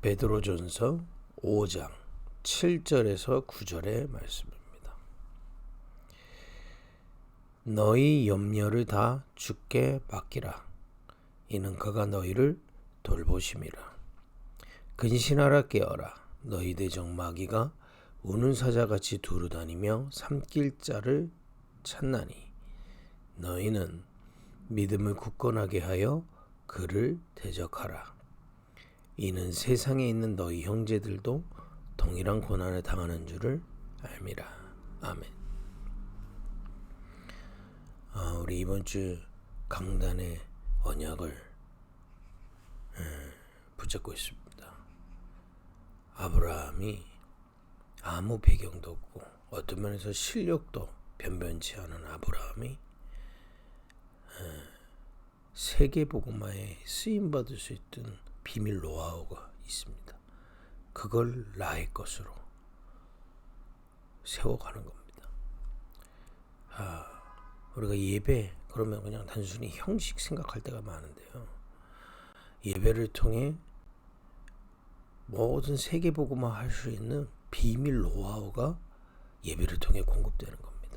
베드로전서 5장 7절에서 9절의 말씀입니다. 너희 염려를 다 주께 맡기라. 이는 그가 너희를 돌보심이라. 근신하라 깨어라. 너희 대적 마귀가 우는 사자같이 두루다니며 삼킬 자를 찾나니 너희는 믿음을 굳건하게 하여 그를 대적하라. 이는 세상에 있는 너희 형제들도 동일한 고난을 당하는 줄을 알미라. 아멘. 우리 이번 주 강단의 언약을 붙잡고 있습니다. 아브라함이 아무 배경도 없고 어떤 면에서 실력도 변변치 않은 아브라함이 세계 복음화에 쓰임 받을 수 있던 비밀 노하우가 있습니다. 그걸 나의 것으로 세워가는 겁니다. 우리가 예배 그러면 그냥 단순히 형식 생각할 때가 많은데요. 예배를 통해 모든 세계 복음화 할 수 있는 비밀 노하우가 예배를 통해 공급되는 겁니다.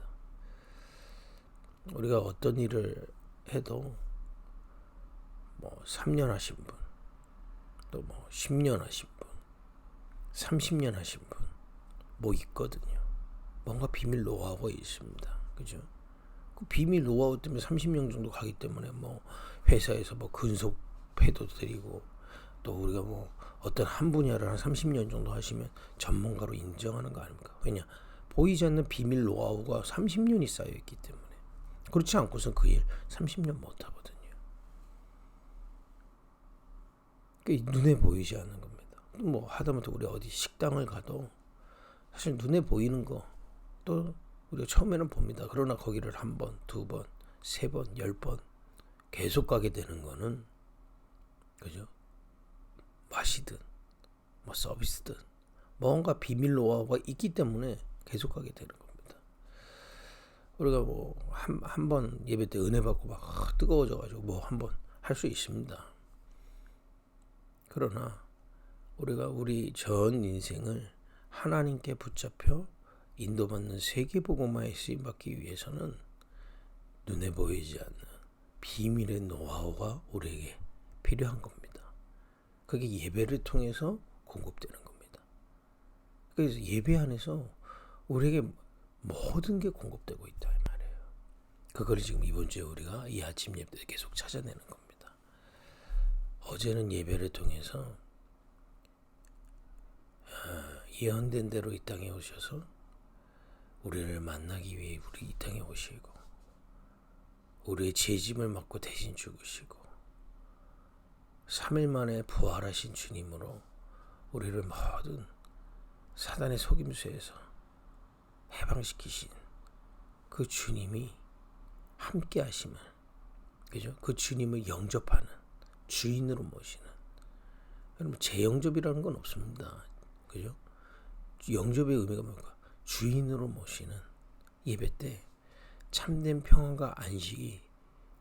우리가 어떤 일을 해도 3년 하신 분, 또 10년 하신 분, 30년 하신 분, 있거든요. 뭔가 비밀 노하우가 있습니다. 그죠? 그 비밀 노하우 때문에 30년 정도 가기 때문에 회사에서 근속회도 드리고, 또 우리가 어떤 한 분야를 한 30년 정도 하시면 전문가로 인정하는 거 아닙니까? 왜냐? 보이지 않는 비밀 노하우가 30년이 쌓여있기 때문에. 그렇지 않고선 그 일 30년 못하거든요. 눈에 보이지 않는 겁니다. 하다못해 우리 어디 식당을 가도 사실 눈에 보이는 거 또 우리가 처음에는 봅니다. 그러나 거기를 한 번, 두 번, 세 번, 10번 계속 가게 되는 거는 그죠? 맛이든 서비스든 뭔가 비밀 노하우가 있기 때문에 계속 가게 되는 겁니다. 우리가 한 번 예배 때 은혜 받고 뜨거워져가지고 한 번 할 수 있습니다. 그러나 우리가 우리 전 인생을 하나님께 붙잡혀 인도받는 세계복음화에 쓰임받기 위해서는 눈에 보이지 않는 비밀의 노하우가 우리에게 필요한 겁니다. 그게 예배를 통해서 공급되는 겁니다. 그래서 예배 안에서 우리에게 모든 게 공급되고 있다 이 말이에요. 그걸 지금 이번 주에 우리가 이 아침 예배 때 계속 찾아내는 겁니다. 어제는 예배를 통해서 예언된 대로 이 땅에 오셔서 우리를 만나기 위해 우리 이 땅에 오시고 우리의 죄짐을 맡고 대신 죽으시고 3일 만에 부활하신 주님으로 우리를 모든 사단의 속임수에서 해방시키신 그 주님이 함께 하심을, 그죠? 그 주님을 영접하는, 주인으로 모시는. 여러분, 재영접이라는 건 없습니다. 그죠? 영접의 의미가 뭔가 주인으로 모시는 예배 때 참된 평안과 안식이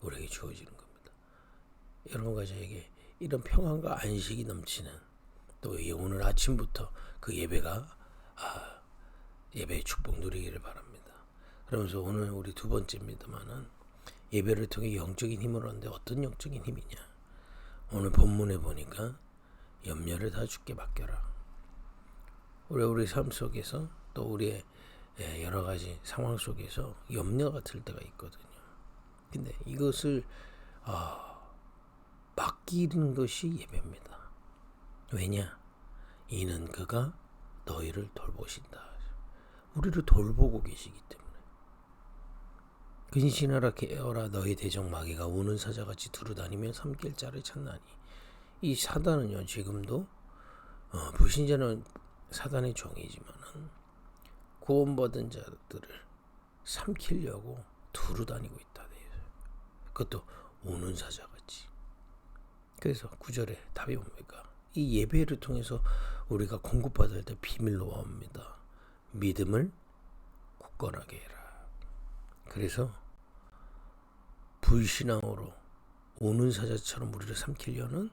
우리에게 주어지는 겁니다. 여러분과 저에게 이런 평안과 안식이 넘치는 또 오늘 아침부터 그 예배가 예배의 축복 누리기를 바랍니다. 그러면서 오늘 우리 두 번째입니다만은 예배를 통해 영적인 힘을 얻는데 어떤 영적인 힘이냐? 오늘 본문에 보니까 염려를 다 주께 맡겨라. 우리 삶 속에서 또 우리의 여러 가지 상황 속에서 염려가 들 때가 있거든요. 근데 이것을 맡기는 것이 예배입니다. 왜냐? 이는 그가 너희를 돌보신다. 우리를 돌보고 계시기 때문에. 근신하라 깨어라. 너희 대적 마귀가 우는 사자같이 두루다니며 삼킬 자를 찾나니. 이 사단은요, 지금도 불신자는 사단의 종이지만은 구원받은 자들을 삼키려고 두루다니고 있다. 그것도 우는 사자같이. 그래서 9절에 답이 뭡니까? 이 예배를 통해서 우리가 공급받을 때 비밀 노하우입니다. 믿음을 굳건하게 해라. 그래서 불신앙으로 우는 사자처럼 우리를 삼키려는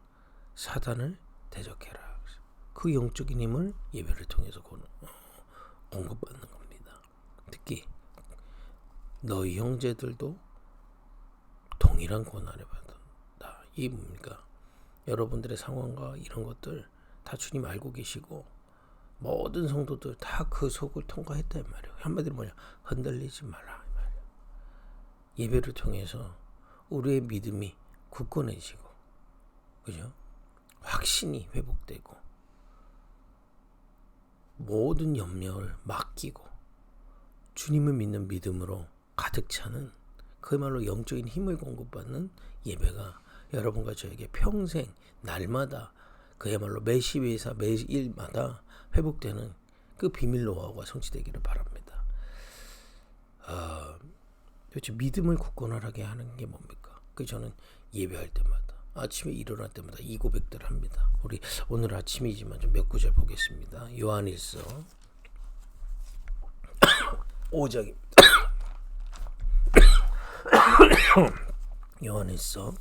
사단을 대적해라. 그 영적인 힘을 예배를 통해서 공급받는 겁니다. 특히 너희 형제들도 동일한 고난을 받는다. 이게 뭡니까? 여러분들의 상황과 이런 것들 다 주님 알고 계시고 모든 성도들 다 그 속을 통과했단 말이에요. 한마디로 뭐냐? 흔들리지 말라 이 말이에요. 예배를 통해서 우리의 믿음이 굳건해지고, 그죠? 확신이 회복되고, 모든 염려를 맡기고 주님을 믿는 믿음으로 가득 차는, 그야말로 영적인 힘을 공급받는 예배가 여러분과 저에게 평생 날마다, 그야말로 매 12회사 매일마다 회복되는 그 비밀 노하우가 성취되기를 바랍니다. 도대체 믿음을 굳건하게 하는 게 뭡니까? 저는 예배할 때마다, 아침에 일어날 때마다 이 고백들을 합니다. 우리 오늘 아침이지만 좀 몇 구절 보겠습니다. 요한일서 5장입니다. 요한일서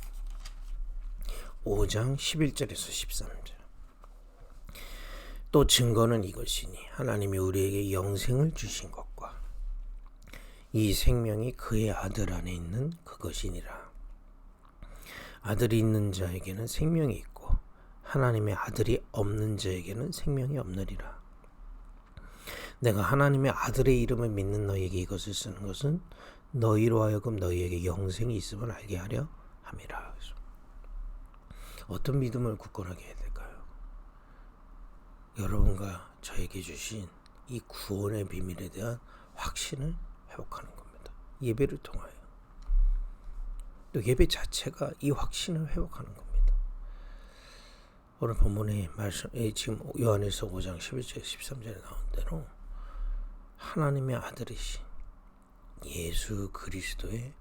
5장 11절에서 13절. 또 증거는 이것이니 하나님이 우리에게 영생을 주신 것과 이 생명이 그의 아들 안에 있는 그것이니라. 아들이 있는 자에게는 생명이 있고 하나님의 아들이 없는 자에게는 생명이 없느니라. 내가 하나님의 아들의 이름을 믿는 너희에게 이것을 쓰는 것은 너희로 하여금 너희에게 영생이 있음을 알게 하려 함이라. 어떤 믿음을 굳건하게 해야 될까요? 여러분과 저에게 주신 이 구원의 비밀에 대한 확신을 회복하는 겁니다. 예배를 통하여. 또 예배 자체가 이 확신을 회복하는 겁니다. 오늘 본문의 말씀, 지금 요한일서 5장 11절 13절에 나온 대로 하나님의 아들이신 예수 그리스도의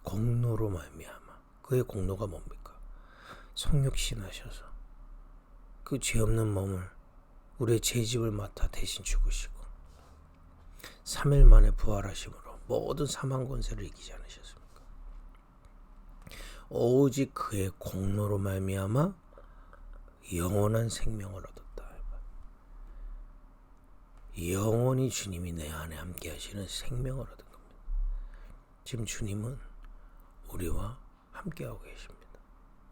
공로로 말미암아, 그의 공로가 뭡니까? 성육신하셔서 그 죄 없는 몸을, 우리의 죄집을 맡아 대신 죽으시고 3일 만에 부활하심으로 모든 사망 권세를 이기지 않으셨습니까? 오직 그의 공로로 말미암아 영원한 생명을 얻었다. 영원히 주님이 내 안에 함께 하시는 생명을 얻은 겁니다. 지금 주님은 우리와 함께하고 계십니다.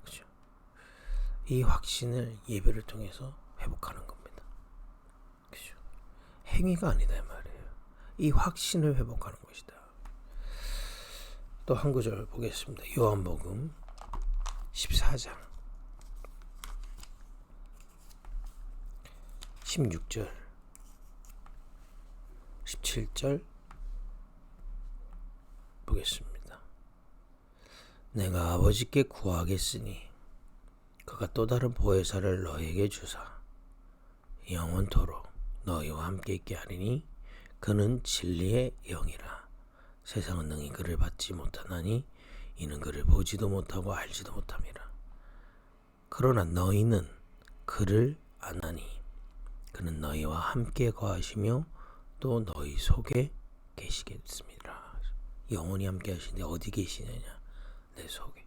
그렇죠? 이 확신을 예배를 통해서 회복하는 겁니다. 그렇죠? 행위가 아니다 이 말이에요. 이 확신을 회복하는 것이다. 또 한 구절 보겠습니다. 요한복음 14장 16절 17절 보겠습니다. 내가 아버지께 구하겠으니 그가 또 다른 보혜사를 너희에게 주사 영원토록 너희와 함께 있게 하리니 그는 진리의 영이라. 세상은 능히 그를 받지 못하나니 이는 그를 보지도 못하고 알지도 못함이라. 그러나 너희는 그를 아나니 그는 너희와 함께 거하시며 또 너희 속에 계시겠습니다. 영원히 함께 하시는데 어디 계시느냐? 내 속에.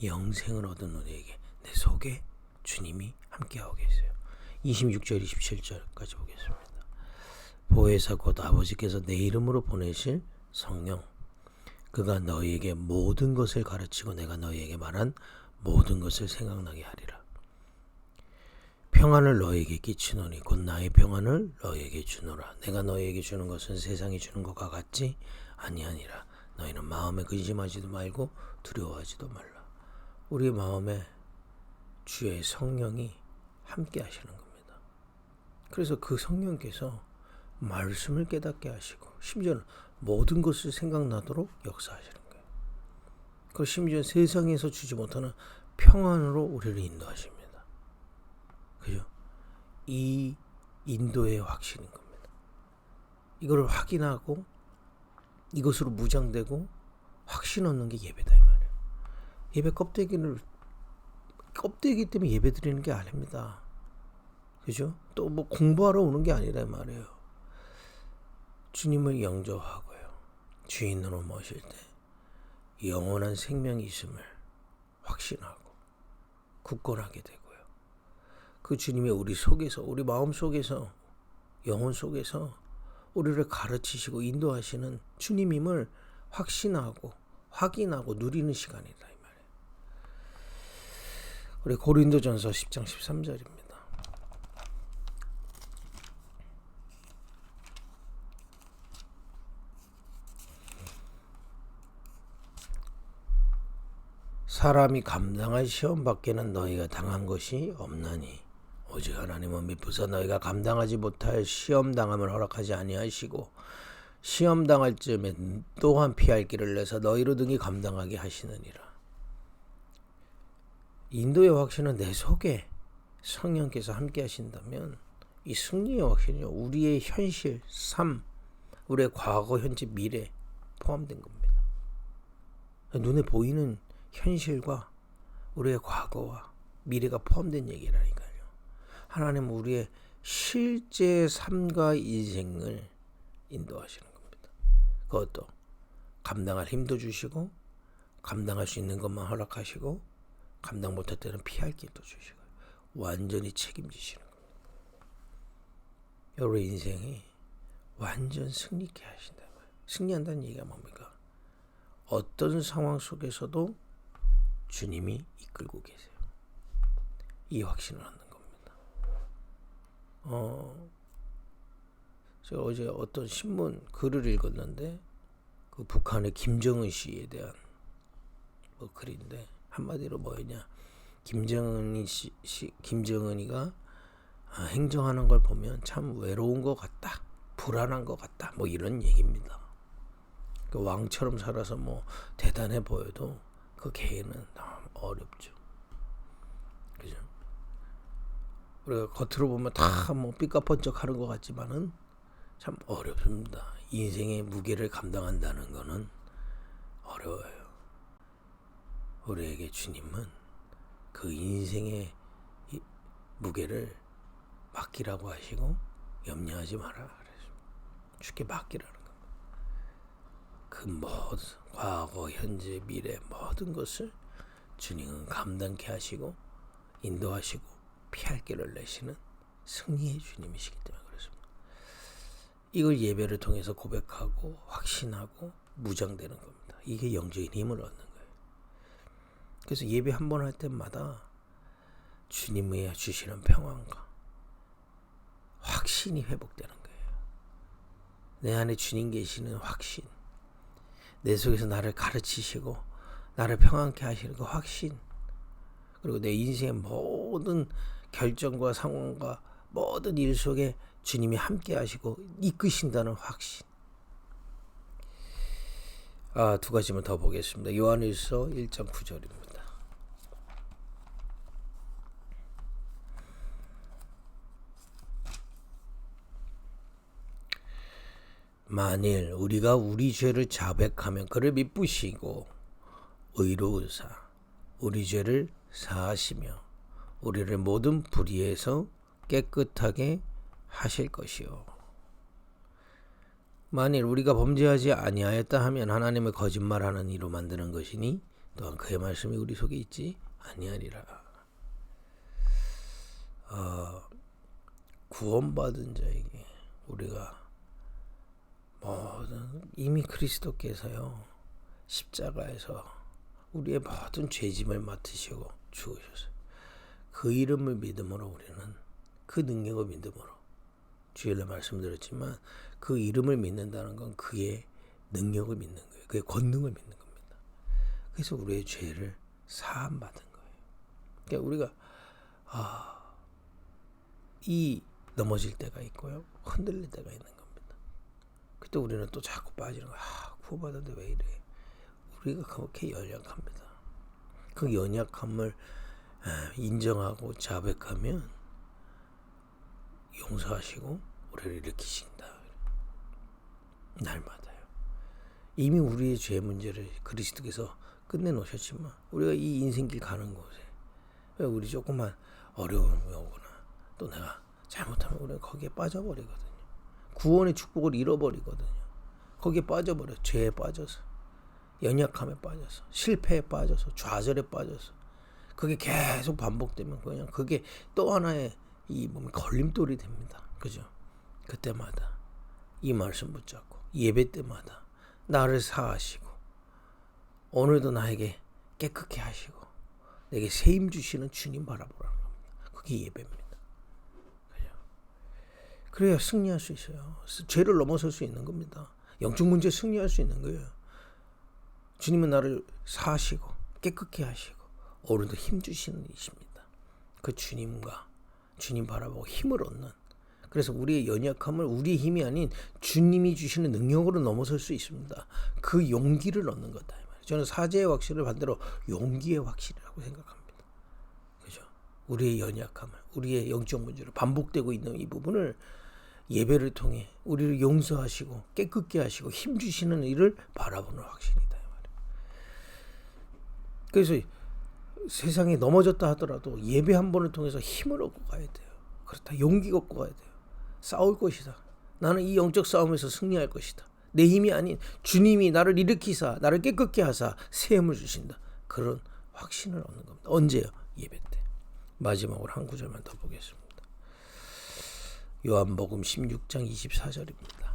영생을 얻은 우리에게 내 속에 주님이 함께하고 계세요. 26절 27절까지 보겠습니다. 보혜사 곧 아버지께서 내 이름으로 보내실 성령, 그가 너희에게 모든 것을 가르치고 내가 너희에게 말한 모든 것을 생각나게 하리라. 평안을 너희에게 끼치노니 곧 나의 평안을 너희에게 주노라. 내가 너희에게 주는 것은 세상이 주는 것과 같지 아니하니라. 너희는 마음에 근심하지도 말고 두려워하지도 말라. 우리의 마음에 주의 성령이 함께 하시는 겁니다. 그래서 그 성령께서 말씀을 깨닫게 하시고 심지어는 모든 것을 생각나도록 역사하시는 거예요. 그 심지어 세상에서 주지 못하는 평안으로 우리를 인도하십니다. 그죠? 이 인도의 확신인 겁니다. 이걸 확인하고 이것으로 무장되고 확신 얻는 게 예배다 이 말이에요. 예배 껍데기 때문에 예배 드리는 게 아닙니다. 그죠? 또 뭐 공부하러 오는 게 아니라 말이에요. 주님을 영접하고요. 주인으로 모실 때 영원한 생명이 있음을 확신하고 굳건하게 되고요. 그 주님이 우리 속에서, 우리 마음 속에서, 영혼 속에서 우리를 가르치시고 인도하시는 주님임을 확신하고 확인하고 누리는 시간이다 이 말이에요. 우리 고린도전서 10장 13절입니다. 사람이 감당할 시험 밖에는 너희가 당한 것이 없나니 오직 하나님은 미쁘사 너희가 감당하지 못할 시험 당함을 허락하지 아니하시고 시험 당할 즈음에 또한 피할 길을 내서 너희로 등이 감당하게 하시느니라. 인도의 확신은 내 속에 성령께서 함께 하신다면 이 승리의 확신이 우리의 현실, 삶, 우리의 과거, 현재, 미래 포함된 겁니다. 눈에 보이는 현실과 우리의 과거와 미래가 포함된 얘기라니까요. 하나님은 우리의 실제 삶과 인생을 인도하시는 겁니다. 그것도 감당할 힘도 주시고 감당할 수 있는 것만 허락하시고 감당 못할 때는 피할 길도 주시고 완전히 책임지시는 겁니다. 여러분의 인생이 완전 승리케 하신다. 승리한다는 얘기가 뭡니까? 어떤 상황 속에서도 주님이 이끌고 계세요. 이 확신을 얻는 겁니다. 제가 어제 어떤 신문 글을 읽었는데 그 북한의 김정은 씨에 대한 글인데 한마디로 뭐였냐? 김정은이가 행정하는 걸 보면 참 외로운 것 같다, 불안한 것 같다, 뭐 이런 얘기입니다. 그 왕처럼 살아서 뭐 대단해 보여도 그 개인은 너무 어렵죠. 그죠? 우리가 겉으로 보면 다 뭐 삐까뻔쩍하는 것 같지만은 참 어렵습니다. 인생의 무게를 감당한다는 거는 어려워요. 우리에게 주님은 그 인생의 무게를 맡기라고 하시고 염려하지 마라 그랬습니다. 쉽게 맡기라는 겁니다. 그 모든 과거, 현재, 미래 모든 것을 주님은 감당케 하시고 인도하시고 피할 길을 내시는 승리의 주님이시기 때문에 그렇습니다. 이걸 예배를 통해서 고백하고 확신하고 무장되는 겁니다. 이게 영적인 힘을 얻는 거예요. 그래서 예배 한 번 할 때마다 주님의 주시는 평안과 확신이 회복되는 거예요. 내 안에 주님 계시는 확신, 내 속에서 나를 가르치시고 나를 평안케 하시는 그 확신, 그리고 내 인생의 모든 결정과 상황과 모든 일 속에 주님이 함께 하시고 이끄신다는 확신. 두 가지만 더 보겠습니다. 요한일서 1장 9절입니다. 만일 우리가 우리 죄를 자백하면 그를 미쁘시고 의로우사 우리 죄를 사하시며 우리를 모든 불의에서 깨끗하게 하실 것이요. 만일 우리가 범죄하지 아니하였다 하면 하나님을 거짓말하는 이로 만드는 것이니 또한 그의 말씀이 우리 속에 있지 아니하리라. 구원받은 자에게 우리가 모든 이미 그리스도께서요 십자가에서 우리의 모든 죄짐을 맡으시고 죽으셨어요. 그 이름을 믿음으로 우리는 그 능력을 믿음으로 주일날 말씀드렸지만 그 이름을 믿는다는 건 그의 능력을 믿는 거예요. 그의 권능을 믿는 겁니다. 그래서 우리의 죄를 사함 받은 거예요. 그러니까 우리가 이 넘어질 때가 있고요, 흔들릴 때가 있는 겁니다. 그때 우리는 또 자꾸 빠지는 거야. 구원받았는데 왜 이래? 우리가 그렇게 연약합니다. 그 연약함을 인정하고 자백하면 용서하시고 우리를 일으키신다. 날마다요. 이미 우리의 죄 문제를 그리스도께서 끝내놓으셨지만 우리가 이 인생길 가는 곳에 우리 조금만 어려움이 오거나 또 내가 잘못하면 우리는 거기에 빠져버리거든요. 구원의 축복을 잃어버리거든요. 거기에 빠져버려. 죄에 빠져서, 연약함에 빠져서, 실패에 빠져서, 좌절에 빠져서. 그게 계속 반복되면 그냥 그게 또 하나의 이 걸림돌이 됩니다. 그죠? 그때마다 이 말씀 붙잡고 예배 때마다 나를 사하시고 오늘도 나에게 깨끗게 하시고 내게 세임 주시는 주님 바라보라는 겁니다. 그게 예배입니다. 그죠? 그래야 승리할 수 있어요. 죄를 넘어설 수 있는 겁니다. 영적 문제 승리할 수 있는 거예요. 주님은 나를 사하시고 깨끗게 하시고 오늘도 힘 주시는 이십니다. 그 주님과 주님 바라보고 힘을 얻는, 그래서 우리의 연약함을 우리의 힘이 아닌 주님이 주시는 능력으로 넘어설 수 있습니다. 그 용기를 얻는 거다. 저는 사제의 확신을 반대로 용기의 확신이라고 생각합니다. 그죠? 우리의 연약함을, 우리의 영적 문제로 반복되고 있는 이 부분을 예배를 통해 우리를 용서하시고 깨끗게 하시고 힘 주시는 일을 바라보는 확신이다. 그래서 세상에 넘어졌다 하더라도 예배 한 번을 통해서 힘을 얻고 가야 돼요. 그렇다. 용기 얻고 가야 돼요. 싸울 것이다. 나는 이 영적 싸움에서 승리할 것이다. 내 힘이 아닌 주님이 나를 일으키사 나를 깨끗게 하사 세움을 주신다. 그런 확신을 얻는 겁니다. 언제요? 예배 때. 마지막으로 한 구절만 더 보겠습니다. 요한복음 16장 24절입니다.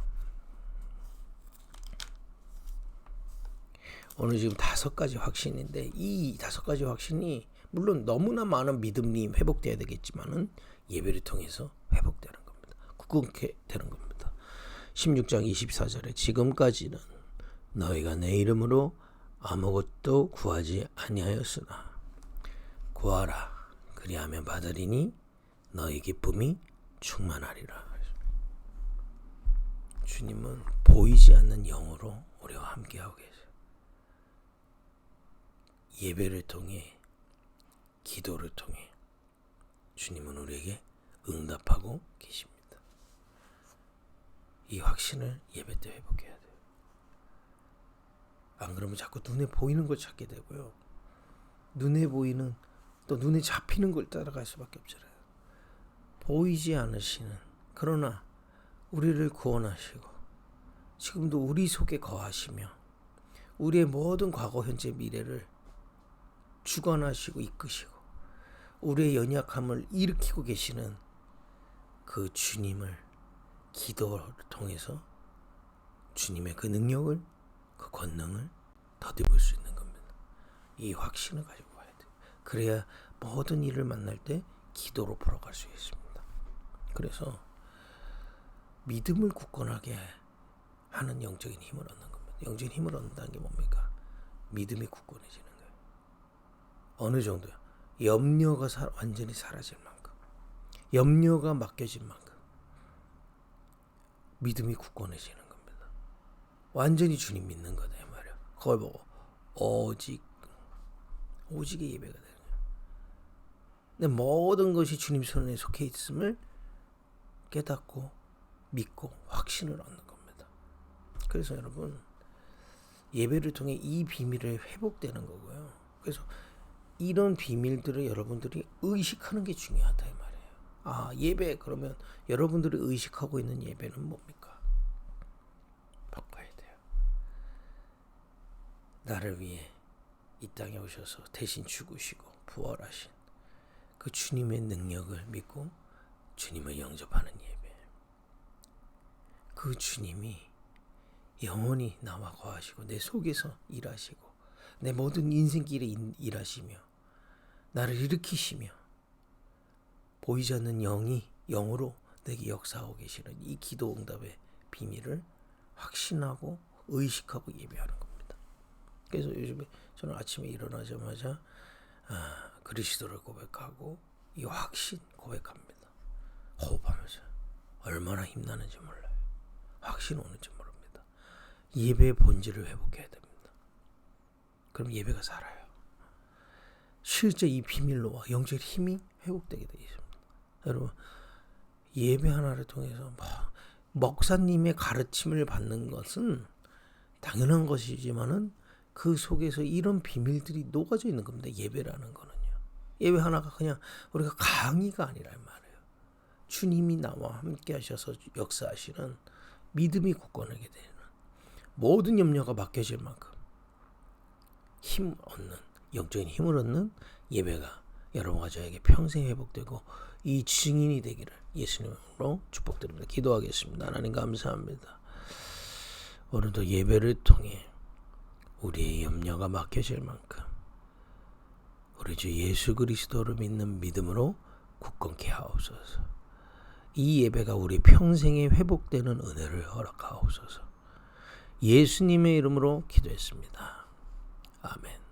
오늘 지금 5가지 확신인데 이 5가지 확신이 물론 너무나 많은 믿음이 회복돼야 되겠지만은 예배를 통해서 회복되는 겁니다. 굳건케 되는 겁니다. 16장 24절에 지금까지는 너희가 내 이름으로 아무것도 구하지 아니하였으나 구하라 그리하면 받으리니 너희 기쁨이 충만하리라. 주님은 보이지 않는 영으로 우리와 함께하고 계세요. 예배를 통해 기도를 통해 주님은 우리에게 응답하고 계십니다. 이 확신을 예배 때 회복해야 돼요. 안 그러면 자꾸 눈에 보이는 걸 찾게 되고요. 눈에 보이는 또 눈에 잡히는 걸 따라갈 수밖에 없잖아요. 보이지 않으시는 그러나 우리를 구원하시고 지금도 우리 속에 거하시며 우리의 모든 과거 현재 미래를 주관하시고 이끄시고 우리의 연약함을 일으키고 계시는 그 주님을 기도를 통해서 주님의 그 능력을 그 권능을 덧입을 수 있는 겁니다. 이 확신을 가지고 가야 돼요. 그래야 모든 일을 만날 때 기도로 풀어갈 수 있습니다. 그래서 믿음을 굳건하게 하는 영적인 힘을 얻는 겁니다. 영적인 힘을 얻는다는 게 뭡니까? 믿음이 굳건해지는 거예요. 어느 정도요? 염려가 완전히 사라질 만큼, 염려가 맡겨진 만큼 믿음이 굳건해지는 겁니다. 완전히 주님 믿는 거다 이 말이야. 그걸 보고 오직의 예배가 되는 거예요. 내 모든 것이 주님 손에 속해 있음을 깨닫고 믿고 확신을 얻는 겁니다. 그래서 여러분 예배를 통해 이 비밀이 회복되는 거고요. 그래서 이런 비밀들을 여러분들이 의식하는 게 중요하다 이 말이에요. 아, 예배 그러면 여러분들이 의식하고 있는 예배는 뭡니까? 바꿔야 돼요. 나를 위해 이 땅에 오셔서 대신 죽으시고 부활하신 그 주님의 능력을 믿고 주님을 영접하는 예배. 그 주님이 영원히 나와 거하시고 내 속에서 일하시고 내 모든 인생길에 일하시며 나를 일으키시며 보이지 않는 영으로 내게 역사하고 계시는 이 기도 응답의 비밀을 확신하고 의식하고 예배하는 겁니다. 그래서 요즘에 저는 아침에 일어나자마자 그리스도를 고백하고 이 확신 고백합니다. 호흡하면서 얼마나 힘나는지 몰라요. 확신 오는지 모릅니다. 예배의 본질을 회복해야 됩니다. 그럼 예배가 살아요. 실제 이 비밀로와 영적 힘이 회복되게 되어 있습니다. 여러분 예배 하나를 통해서 목사님의 가르침을 받는 것은 당연한 것이지만은 그 속에서 이런 비밀들이 녹아져 있는 겁니다. 예배라는 거는요. 예배 하나가 그냥 우리가 강의가 아니란 말이에요. 주님이 나와 함께 하셔서 역사하시는 믿음이 굳건하게 되는 모든 염려가 맡겨질 만큼 힘 얻는 영적인 힘을 얻는 예배가 여러분과 저에게 평생 회복되고 이 증인이 되기를 예수님으로 축복드립니다. 기도하겠습니다. 하나님 감사합니다. 오늘도 예배를 통해 우리의 염려가 맡겨질 만큼 우리 주 예수 그리스도를 믿는 믿음으로 굳건케 하옵소서. 이 예배가 우리 평생에 회복되는 은혜를 허락하옵소서. 예수님의 이름으로 기도했습니다. 아멘.